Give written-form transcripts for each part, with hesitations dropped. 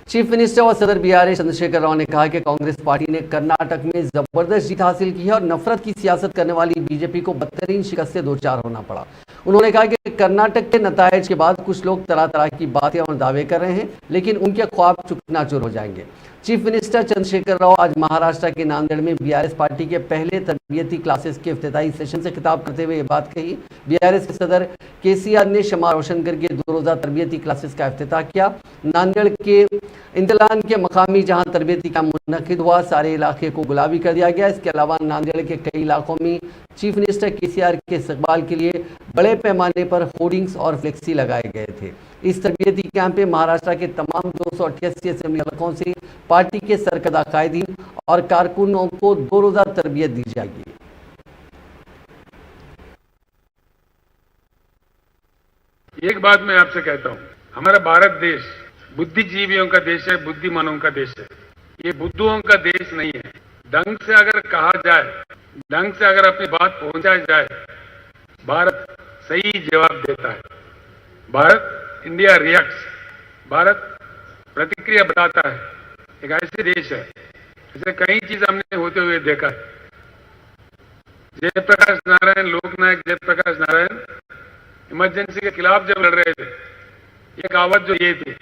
Chief minister और सदर BRS Chandrashekhar Rao ने कहा कि कांग्रेस पार्टी ने कर्नाटक में जबरदस्त जीत हासिल की है और नफरत की सियासत करने वाली बीजेपी को बदतरीन शिकस्त से दो चार होना पड़ा। उन्होंने कहा कि कर्नाटक के नतायज के बाद कुछ लोग तरह तरह की बातें और दावे कर रहे हैं, लेकिन उनके ख्वाब चुकनाचूर हो जाएंगे। चीफ मिनिस्टर चंद्रशेखर राव आज महाराष्ट्र के नांदेड़ में बीआरएस पार्टी के पहले तरबियती क्लासेस के इफ्तिताही सेशन से खिताब करते हुए ये बात कही। बीआरएस के सदर केसीआर ने शमा रोशन करके 2 रोजा तरबियती क्लासेस का इफ्तिताह किया। नांदेड़ के इंतलान के मकामी जहां तरबियती कैंप मुनक्किद हुआ, सारे इलाके को गुलाबी कर दिया गया। इसके अलावा नांदेड़ के कई इलाकों में चीफ मिनिस्टर केसीआर के इस्तकबाल के लिए बड़े पैमाने पर होर्डिंग्स और फ्लेक्सी लगाए गए थे। इस तरबियती कैंप में महाराष्ट्र के तमाम 288 असेंबली हलकों से पार्टी के सरकर्दा कायदीन और कारकुनों को 2 रोजा तरबियत दी जाएगी। एक बात मैं आपसे कहता हूं, हमारा भारत देश बुद्धिजीवियों का देश है, बुद्धिमानों का देश है। ये बुद्धुओं का देश नहीं है। ढंग से अगर कहा जाए, ढंग से अगर अपनी बात पहुंचाई जाए, भारत सही जवाब देता है। भारत इंडिया रिएक्ट्स, भारत प्रतिक्रिया बताता है। एक ऐसे देश है, ऐसे कई चीज हमने होते हुए देखा है। जयप्रकाश नारायण, लोकनायक जयप्रकाश नारायण इमरजेंसी के खिलाफ जब लड़ रहे थे, एक आवाज जो ये थी,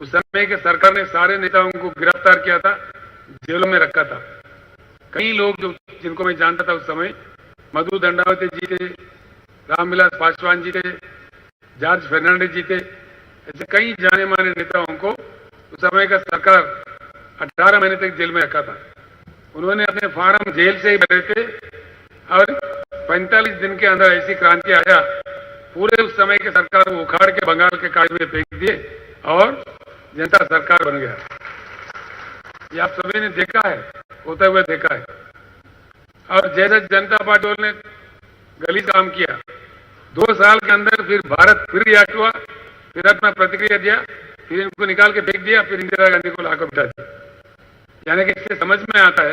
उस समय के सरकार ने सारे नेताओं को गिरफ्तार किया था, जेलों में रखा था। कई लोग जो जिनको मैं जानता था उस समय, मधु दंडावती जी थे, रामविलास पासवान जी थे, जॉर्ज फर्नांडिस जी थे, ऐसे कई जाने माने नेताओं को उस समय का सरकार 18 महीने तक जेल में रखा था। उन्होंने अपने फार्म जेल से ही भरे थे और 45 दिन के अंदर ऐसी क्रांति आया, पूरे उस समय के सरकार को उखाड़ के बंगाल के खाड़ी में फेंक दिए और जनता सरकार बन गया। ये आप सभी ने देखा है, होते हुए देखा है। और जैसे जनता पार्टी ने गलीज काम किया, 2 साल के अंदर फिर भारत फिर रिएक्ट हुआ, फिर अपना प्रतिक्रिया दिया, फिर इनको निकाल के फेंक दिया, फिर इंदिरा गांधी को लाकर बिठा दिया। यानी कि इससे समझ में आता है